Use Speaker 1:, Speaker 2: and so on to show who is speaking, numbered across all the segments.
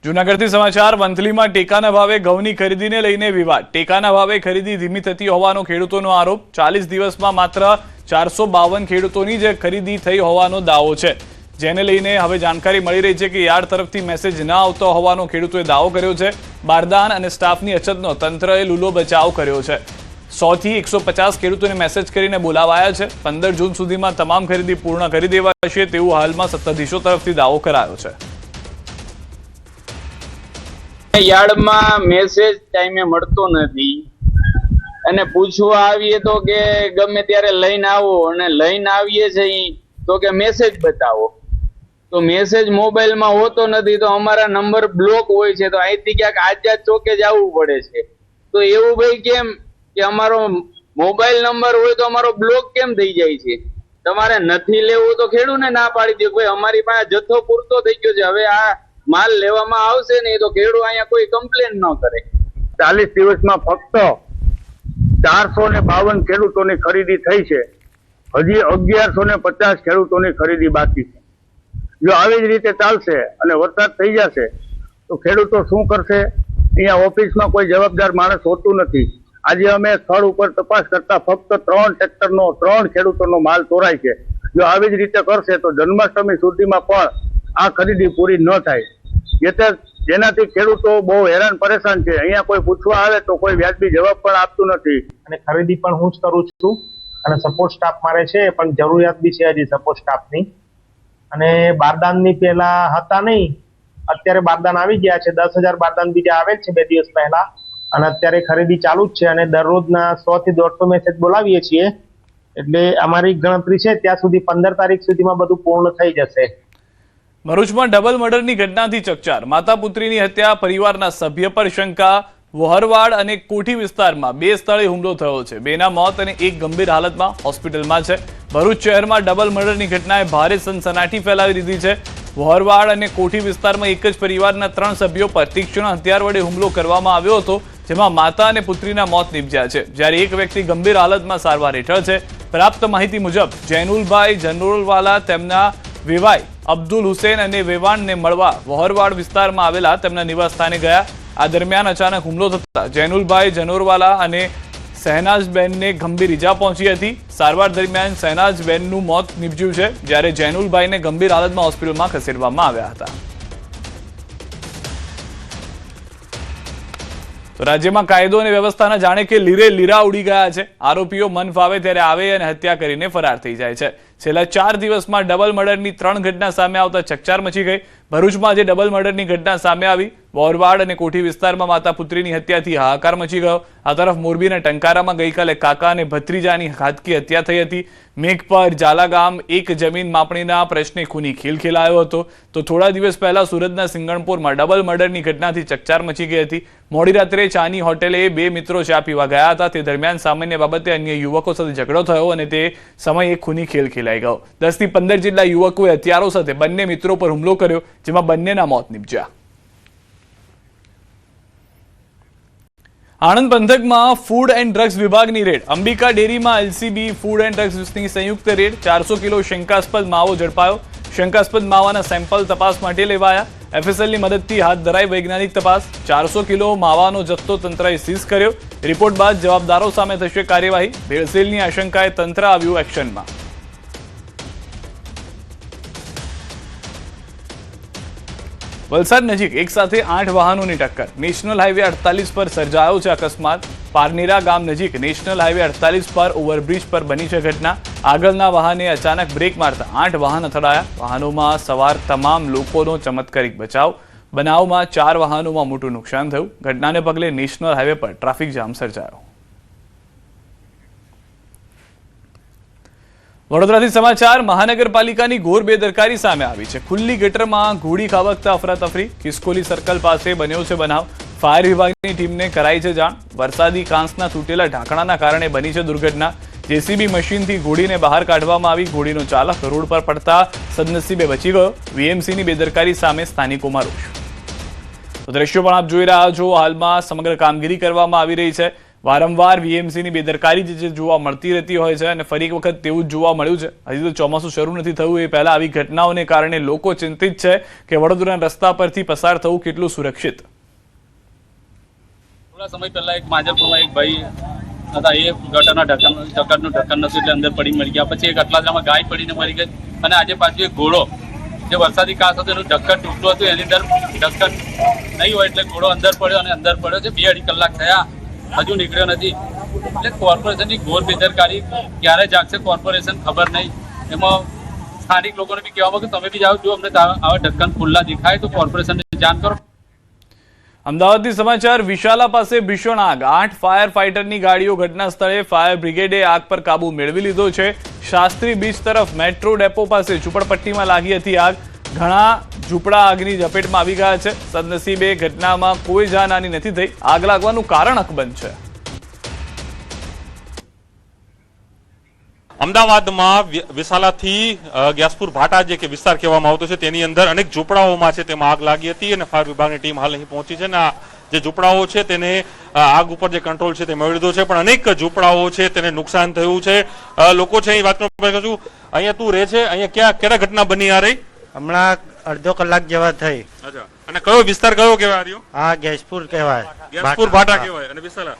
Speaker 1: જૂનાગઢથી સમાચાર વંથલીમાં ટેકાના ભાવે ઘઉંની ખરીદીને લઈને વિવાદ। ટેકાના ભાવે ખરીદી ધીમી થતી હોવાનો ખેડૂતોનો આરોપ। 40 દિવસમાં માત્ર 452 ખેડૂતોની જ ખરીદી થઈ હોવાનો દાવો છે, જેને લઈને હવે જાણકારી મળી રહી છે કે યાર્ડ તરફથી મેસેજ ન આવતો હોવાનો ખેડૂતોએ દાવો કર્યો છે। બારદાન અને સ્ટાફની અછતનો તંત્રએ લૂલો બચાવ કર્યો છે। 100 થી 150 ખેડૂતોને મેસેજ કરીને બોલાવાયા છે। 15 જૂન સુધીમાં તમામ ખરીદી પૂર્ણ કરી દેવાશે તેવું હાલમાં સત્તાધીશો તરફથી દાવો કરાયો છે।
Speaker 2: યાર્ડમાં મેસેજ ટાઈમે મળતો નથી અને પૂછવા આવીએ તો કે ગમે ત્યારે લઈને આવો, અને લઈને આવીએ છે તો કે મેસેજ બતાવો, તો મેસેજ મોબાઈલમાં હોતો નથી, તો અમારા નંબર બ્લોક હોય છે, તો અહીંથી ક્યાંક આઝાદ ચોકે જ આવવું પડે છે। તો એવું ભાઈ કેમ કે અમારો મોબાઈલ નંબર હોય તો અમારો બ્લોક કેમ થઈ જાય છે? તમારે નથી લેવું તો ખેડૂતને ના પાડી દો, ભાઈ અમારી પાસે જથ્થો પૂરતો થઈ ગયો છે, હવે આ માલ લેવામાં આવશે ને તો ખેડૂત અહીંયા કોઈ કમ્પ્લેન ન કરે।
Speaker 3: 40 દિવસમાં ફક્ત 452 ખેડૂતોની ખરીદી થઈ છે। હજી 1150 ખેડૂતોની ખરીદી બાકી છે। જો આવી જ રીતે ચાલશે અને વરસાદ થઈ જશે તો ખેડૂતો શું કરશે? અહીંયા ઓફિસમાં કોઈ જવાબદાર માણસ હોતું નથી। આજે અમે સ્થળ ઉપર તપાસ કરતા ફક્ત 3 ટ્રેક્ટરનો 3 ખેડૂતોનો માલ ચોરાય છે। જો આવી જ રીતે કરશે તો જન્માષ્ટમી સુધીમાં પણ આ ખરીદી પૂરી ન થાય, જેનાથી ખેડૂતો બહુ હેરાન પરેશાન છે। અહીંયા કોઈ પૂછવા આવે તો કોઈ વ્યાજબી જવાબ પણ આપતું નથી
Speaker 4: અને ખરીદી પણ હું જ કરું છું અને સપોર્ટ સ્ટાફ મારે છે, પણ જરૂરિયાત બી છે હજી સપોર્ટ સ્ટાફની। અને બારદાનની પહેલા હતા નહીં, અત્યારે બારદાન આવી ગયા છે। 10,000 બારદાન બીજા આવે છે 2 દિવસ પહેલા, અને અત્યારે ખરીદી ચાલુ જ છે અને દરરોજના 100 થી 150 મેસેજ બોલાવીએ છીએ, એટલે અમારી ગણતરી છે ત્યાં સુધી 15 તારીખ સુધીમાં બધું પૂર્ણ થઈ જશે।
Speaker 1: ભરૂચમાં ડબલ મર્ડરની ઘટનાથી ચકચાર। માતા પુત્રીની હત્યા, પરિવારના સભ્ય પર શંકા। વોહરવાડ અને કોઠી વિસ્તારમાં 2 સ્થળે હુમલો થયો છે। 2ના મોત અને 1 ગંભીર હાલતમાં હોસ્પિટલમાં છે। ભરૂચ શહેરમાં ડબલ મર્ડરની ઘટનાએ ભારે સનસનાટી ફેલાવી દીધી છે। વોહરવાડ અને કોઠી વિસ્તારમાં એક જ પરિવારના 3 સભ્યો પર તીક્ષ્ણ હથિયાર વડે હુમલો કરવામાં આવ્યો હતો, જેમાં માતા અને પુત્રીના મોત નીપજ્યા છે, જ્યારે એક વ્યક્તિ ગંભીર હાલતમાં સારવાર હેઠળ છે। પ્રાપ્ત માહિતી મુજબ જૈનુલભાઈ જનરોલવાલા તેમના વેવાઈ અબ્દુલ હુસેન અને વેવાણને મળવા વોહરવાડ વિસ્તારમાં આવેલા તેમના નિવાસ સ્થાને ગયા। આ દરમિયાન અચાનક હુમલો થતા જૈનુલભાઈ જનોરવાલા અને શહેનાઝબેનને ગંભીર ઈજા પહોંચી હતી। સારવાર દરમિયાન શહેનાઝબેનનું મોત નીપજ્યું છે, જ્યારે જૈનુલભાઈને ગંભીર હાલતમાં હોસ્પિટલમાં ખસેડવામાં આવ્યા હતા। તો રાજ્યમાં કાયદો અને વ્યવસ્થાના જાણે કે લીરે લીરા ઉડી ગયા છે। આરોપીઓ મન ફાવે ત્યારે આવે અને હત્યા કરીને ફરાર થઈ જાય છે। છેલ્લા 4 દિવસમાં ડબલ મર્ડરની 3 ઘટના સામે આવતા ચકચાર મચી ગઈ। ભરૂચમાં આજે ડબલ મર્ડરની ઘટના સામે આવી। વોરવાડ અને કોઠી વિસ્તારમાં માતા પુત્રીની હત્યાથી હાહાકાર મચી ગયો। આ તરફ મોરબીના ટંકારામાં ગઈકાલે કાકા અને ભત્રીજાની ઘાતકી હત્યા થઈ હતી। મેઘપર ઝાલા ગામ એક જમીન માપણીના પ્રશ્ને ખૂની ખેલ ખેલાયો હતો, તો થોડા દિવસ પહેલા સુરતના સિંગણપુરમાં ડબલ મર્ડરની ઘટનાથી ચકચાર મચી ગઈ હતી। મોડી રાત્રે ચાની હોટેલે 2 મિત્રો ચા પીવા ગયા હતા, તે દરમિયાન સામાન્ય બાબતે અન્ય યુવકો સાથે ઝઘડો થયો અને તે સમયે ખૂની ખેલ ખેલાઈ ગયો। 10 થી 15 જેટલા યુવકોએ હથિયારો સાથે બંને મિત્રો પર હુમલો કર્યો, જેમાં બંનેના મોત નીપજ્યા। આણંદ પંથકમાં ફૂડ એન્ડ ડ્રગ્સ વિભાગની રેડ। અંબિકા ડેરીમાં એલસીબી ફૂડ એન્ડ ડ્રગ્સની સંયુક્ત રેડ। 400 કિલો શંકાસ્પદ માવો ઝડપાયો। શંકાસ્પદ માવાના સેમ્પલ તપાસ માટે લેવાયા। એફએસએલની મદદથી હાથ ધરાઈ વૈજ્ઞાનિક તપાસ। 400 કિલો માવાનો જથ્થો તંત્રએ સીઝ કર્યો। રિપોર્ટ બાદ જવાબદારો સામે થશે કાર્યવાહી। ભેળસેળની આશંકાએ તંત્ર આવ્યું એક્શનમાં। વલસાડ નજીક એક સાથે 8 વાહનોની ટક્કર। નેશનલ હાઈવે 48 પર સર્જાયો છે અકસ્માત। પારનેરા ગામ નજીક નેશનલ હાઈવે 48 પર ઓવરબ્રિજ પર બની છે ઘટના। આગળના વાહને અચાનક બ્રેક મારતા 8 વાહન અથડાયા। વાહનોમાં સવાર તમામ લોકોનો ચમત્કારિક બચાવ। બનાવમાં 4 વાહનોમાં મોટું નુકસાન થયું। ઘટનાને પગલે નેશનલ હાઈવે પર ટ્રાફિક જામ સર્જાયો। વડોદરાથી સમાચાર। મહાનગરપાલિકાની ઘોર બેદરકારી સામે આવી છે। ખુલ્લી ગટરમાં ઘોડી ખાબકતા અફરાતફરી। ખિસકોલી સર્કલ પાસે બન્યો છે બનાવ। ફાયર વિભાગની ટીમને કરાઈ છે જાણ। વરસાદી કાંસના તૂટેલા ઢાંકણાના કારણે બની છે દુર્ઘટના। જેસીબી મશીનથી ઘોડીને બહાર કાઢવામાં આવી। ઘોડીનો ચાલક રોડ પર પડતા સદનસીબે બચી ગયો। વીએમસીની બેદરકારી સામે સ્થાનિકોમાં રોષ। તો દ્રશ્યો પણ આપ જોઈ રહ્યા છો। હાલમાં સમગ્ર કામગીરી કરવામાં આવી રહી છે। વારંવાર વીએમસીની બેદરકારી જે જોવા મળતી રહેતી હોય છે અને ફરી એક વખત તેવું જ જોવા મળ્યું છે. હજી તો ચોમાસું શરૂ નથી થયું એ પહેલા આવી ઘટનાઓને કારણે લોકો ચિંતિત છે કે વડોદરાના રસ્તા પરથી પસાર થવું કેટલું સુરક્ષિત.
Speaker 5: થોડા સમય પહેલા એક માજલપુરમાં એક ભાઈ હતા, એ ગટરના ઢક્કનનું ઢક્કન નતું એટલે અંદર પડી મરી ગયા. પછી એક અટલાદરામાં ગાય પડીને મરી ગઈ. અને આજે પાછું એક ઘોડો જે વરસાદી કાચ હતો એનું ઢક્કન તૂટતું હતું, એની અંદર ઢક્કન નહીં હોય એટલે ઘોડો અંદર પડ્યો અને અંદર પડ્યો છે. 2-2.5 કલાક થયા, હજુ નીકળ્યો નથી. એટલે કોર્પોરેશનની ઘોર બેદરકારી. ક્યારે જાગશે કોર્પોરેશન ખબર નહીં. એમાં સ્થાનિક લોકોને બી કહેવામાં કે તમે બી જાઓ, જો અમને આવા ઢક્કન ખુલ્લા દેખાય તો કોર્પોરેશનને જાણ કરો.
Speaker 1: અમદાવાદથી સમાચાર. વિશાલા પાસે ભીષણ આગ. 8 ફાયર ફાઈટરની ગાડીઓ ઘટના સ્થળે. ફાયર બ્રિગેડે આગ પર કાબુ મેળવી લીધો છે. શાસ્ત્રી બીચ તરફ મેટ્રો ડેપો પાસે ઝૂંપડપટ્ટીમાં લાગી હતી આગ. ઘણા ઝૂંપડા આગની ઝપેટમાં આવી ગયા છે. સદનસીબે ઘટનામાં કોઈ જાનહાની નથી થઈ. આગ લાગવાનું કારણ અકબંધ છે.
Speaker 6: અમદાવાદમાં વિશાલાથી ગ્યાસપુર ભાટા જે કે વિસ્તાર કહેવામાં આવતો છે તેની અંદર અનેક ઝૂંપડાઓમાં છે તેમાં આગ લાગી હતી અને ફાયર વિભાગની ટીમ હાલ અહીં પહોંચી છે. અને જે ઝૂંપડાઓ છે તેને આગ ઉપર જે કંટ્રોલ છે તે મેળવી લીધો છે, પણ અનેક ઝૂંપડાઓ છે તેને નુકસાન થયું છે. લોકો છે અહીં વાત કરું, અહીંયા તું રહે છે, અહીંયા ક્યાં ઘટના બની આ રહી?
Speaker 7: હમણાં અડધો કલાક જેવા થઈ.
Speaker 6: અચ્છા, અને કયો વિસ્તાર કયો કહેવાય રહ્યો?
Speaker 7: હા, ગેસપુર કહેવાય.
Speaker 6: ગ્યાસપુર ભાટા કહેવાય. અને વિશાલા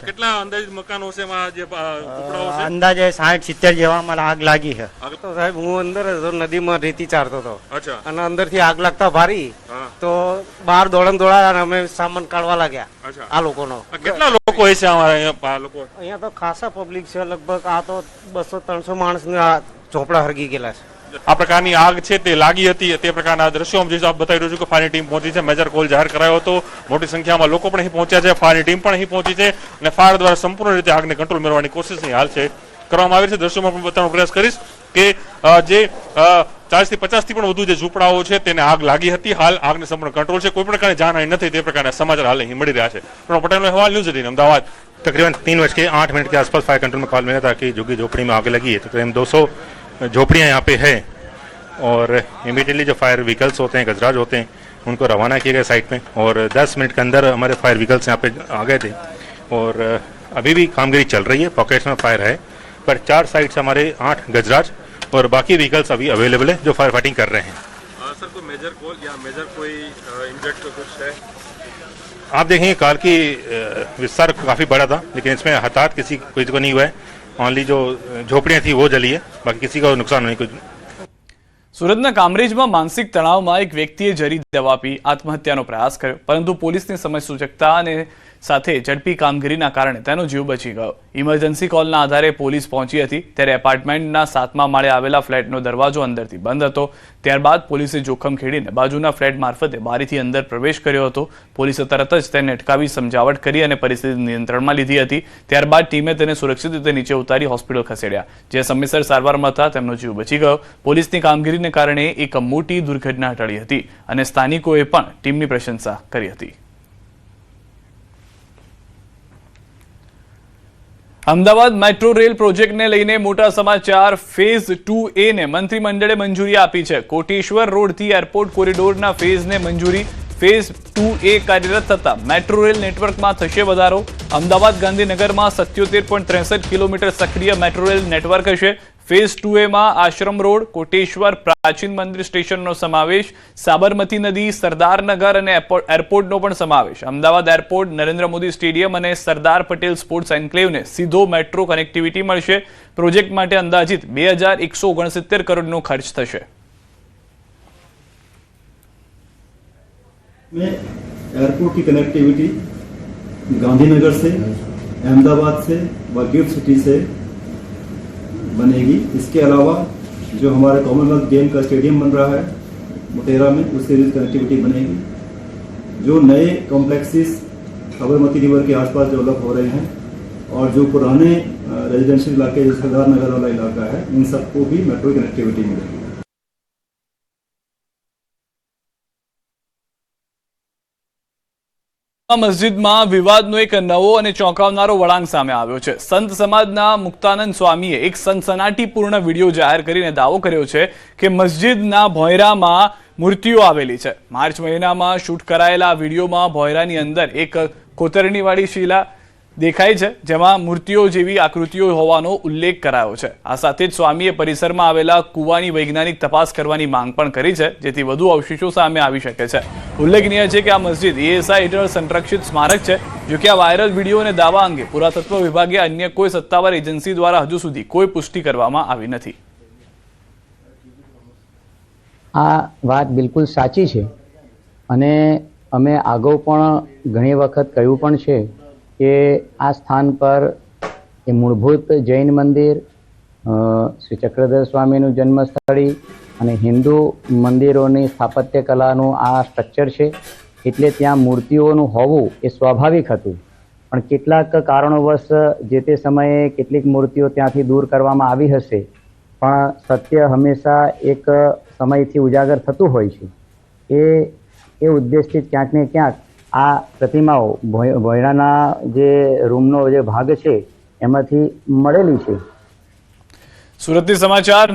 Speaker 6: કેટલા અંદાજિત મકાનો છે એમાં જે ઝૂંપડાઓ છે?
Speaker 7: અંદાજે 60-70 જેવામાં આગ લાગી છે.
Speaker 8: તો સાહેબ હું અંદર હતો, નદીમાં રેતી ચારતો હતો.
Speaker 6: અચ્છા.
Speaker 8: અને અંદરથી આગ લાગતા ભારી તો બહાર દોડ્યા અને અમે સામાન કાઢવા લાગ્યા.
Speaker 6: અચ્છા.
Speaker 8: આ લોકોનો
Speaker 6: કેટલા લોકો હોય છે અમારા અહીંયા લોકો?
Speaker 8: અહીંયા તો ખાસા પબ્લિક છે, લગભગ આ તો 200-300 માણસના ઝોપડા હરગી ગયેલા છે.
Speaker 6: આ પ્રકારની આગ છે તે લાગી હતી. તે પ્રકારના દ્રશ્યો જે આપ બતાવી રહ્યો છું કે ફાયરની ટીમ પહોંચી છે. મેજર કોલ જાહેર કરાયો હતો. મોટી સંખ્યામાં લોકો પણ અહીં પહોંચ્યા છે. ફાયરની ટીમ પણ અહીં પહોંચી છે અને ફાયર દ્વારા સંપૂર્ણ રીતે આગને કંટ્રોલ મેળવવાની કોશિશ હાલ છે કરવામાં આવી છે. દ્રશ્યોમાં પણ બતાવવાનો પ્રયાસ કરીશ કે જે 40થી 50 થી પણ વધુ જે ઝૂંપડાઓ છે તેને આગ લાગી હતી. હાલ આગને સંપૂર્ણ કંટ્રોલ છે. કોઈ પ્રકારની જાનહાની નથી તે પ્રકારના સમાચાર હાલ અહીં મળી રહ્યા છે. પટેલનો અહેવાલ, ન્યૂઝ 18 अहमदाबाद।
Speaker 9: तकरीबन 3:08 के आसपास फायर कंट्रोल में कॉल मिला था कि झुग्गी झोपड़ी में आग लगी है। तकरीबन 200 झोपड़ियाँ यहाँ पे है और इमीडिएटली जो फायर व्हीकल्स होते हैं, गजराज होते हैं, उनको रवाना किए गए साइट पे और 10 मिनट के अंदर हमारे फायर व्हीकल्स यहाँ पे आ गए थे और अभी भी कामगिरी चल रही है। पॉकेट्स में फायर है पर 4 साइट से हमारे 8 गजराज और बाकी व्हीकल्स अभी अवेलेबल है जो फायर फाइटिंग कर रहे हैं।
Speaker 6: सर, कोई मेजर कॉल या मेजर कोई इंजर्ड कुछ है?
Speaker 9: आप देखेंगे कार की विस्तार काफ़ी बड़ा था लेकिन इसमें हताहत किसी को नहीं हुआ है। ओनली जो झोपड़ियाँ थी वो जली है, बाकी किसी का नुकसान नहीं। कुछ
Speaker 1: સુરતના કામરેજમાં માનસિક તણાવમાં એક વ્યક્તિએ ઝેરી દવા પી આત્મહત્યાનો પ્રયાસ કર્યો, પરંતુ પોલીસની સમજસૂચકતા અને સાથે ઝડપી કામગીરીના કારણે તેનો જીવ બચી ગયો। ઇમરજન્સી કોલના આધારે પોલીસ પહોંચી હતી ત્યારે એપાર્ટમેન્ટના 7મા માળે આવેલા ફ્લેટનો દરવાજો અંદરથી બંધ હતો। ત્યારબાદ પોલીસે જોખમ ખેડીને બાજુના ફ્લેટ મારફતે બારીથી અંદર પ્રવેશ કર્યો હતો। પોલીસે તરત જ તેને અટકાવી સમજાવટ કરી અને પરિસ્થિતિ નિયંત્રણમાં લીધી હતી। ત્યારબાદ ટીમે તેને સુરક્ષિત રીતે નીચે ઉતારી હોસ્પિટલ ખસેડ્યા, જે સમયસર સારવારમાં હતા તેમનો જીવ બચી ગયો। પોલીસની કામગીરીને કારણે એક મોટી દુર્ઘટના ટળી હતી અને સ્થાનિકોએ પણ ટીમની પ્રશંસા કરી હતી। અમદાવાદ મેટ્રો રેલ પ્રોજેક્ટને લઈને મોટા સમાચાર। ફેઝ 2A ને મંત્રીમંડળે મંજૂરી આપી છે। કોટેશ્વર રોડથી એરપોર્ટ કોરિડોરના ફેઝને મંજૂરી। ફેઝ 2A કાર્યરત થતા મેટ્રો રેલ નેટવર્કમાં થશે વધારો। અમદાવાદ ગાંધીનગરમાં 77.63 કિલોમીટર સક્રિય મેટ્રો રેલ નેટવર્ક હશે। ફેઝ 2A માં આશ્રમ રોડ, કોટેશ્વર, પ્રાચીન મંદિર સ્ટેશનનો સમાવેશ, સાબરમતી નદી, સરદારનગર અને એરપોર્ટનો પણ સમાવેશ। અમદાવાદ એરપોર્ટ, નરેન્દ્ર મોદી સ્ટેડિયમ અને સરદાર પટેલ સ્પોર્ટ્સ એન્ક્લેવને સીધો મેટ્રો કનેક્ટિવિટી મળશે। પ્રોજેક્ટ માટે અંદાજિત 2169 કરોડનો ખર્ચ થશે।
Speaker 10: में एयरपोर्ट की कनेक्टिविटी गांधीनगर से, अहमदाबाद से व गिफ्ट सिटी से बनेगी। इसके अलावा जो हमारे कॉमनवेल्थ गेम का स्टेडियम बन रहा है मोटेरा में, उससे भी कनेक्टिविटी बनेगी। जो नए कॉम्प्लेक्सेस साबरमती रिवर के आसपास डेवलप हो रहे हैं और जो पुराने रेजिडेंशियल इलाके जो सरदार नगर वाला इलाका है, इन सबको भी मेट्रो कनेक्टिविटी मिलेगी।
Speaker 1: મસ્જિદમાં વિવાદનો એક નવો અને ચોંકાવનારો વળાંક સામે આવ્યો છે। સંત સમાજના મુક્તાનંદ સ્વામીએ એક સનસનાટીપૂર્ણ વિડીયો જાહેર કરીને દાવો કર્યો છે કે મસ્જિદના ભોંયરામાં મૂર્તિઓ આવેલી છે। માર્ચ મહિનામાં શૂટ કરાયેલા વિડીયોમાં ભોંયરાની અંદર એક કોતરણીવાળી શિલા દેખાય છે, જેમાં મૂર્તિઓ જેવી આકૃતિઓ હોવાનો ઉલ્લેખ કરાયો છે. આ સાથે જ સ્વામીએ પરિસરમાં આવેલા કૂવાની વૈજ્ઞાનિક તપાસ કરવાની માંગ પણ કરી છે, જેથી વધુ અવશેષો સામે આવી શકે છે. ઉલ્લેખનીય છે કે આ મસ્જિદ એએસઆઈ હેઠળ સંરક્ષિત સ્મારક છે. જોકે આ વાયરલ વિડીયો અને દાવા અંગે પુરાતત્વ વિભાગે અન્ય કોઈ સત્તાવાર એજન્સી દ્વારા હજુ સુધી કોઈ પુષ્ટિ કરવામાં આવી નથી.
Speaker 11: આ વાત બિલકુલ સાચી છે અને અમે અગાઉ પણ ઘણી વખત કહ્યું પણ છે કે આ સ્થાન પર એ મૂળભૂત જૈન મંદિર, શ્રી ચક્રધર સ્વામીનું જન્મસ્થળી અને હિન્દુ મંદિરોની સ્થાપત્ય કલાનું આ સ્ટ્રક્ચર છે, એટલે ત્યાં મૂર્તિઓનું હોવું એ સ્વાભાવિક હતું. પણ કેટલાક કારણોવશ જે તે સમયે કેટલીક મૂર્તિઓ ત્યાંથી દૂર કરવામાં આવી હશે, પણ સત્ય હંમેશા એક સમયથી ઉજાગર થતું હોય છે. એ ઉદ્દેશથી ક્યાંક ને ક્યાંક આ પ્રતિમાઓ ભોયડાના જે રૂમનો જે ભાગ છે એમાંથી મળેલી છે.
Speaker 1: સુરતથી સમાચાર.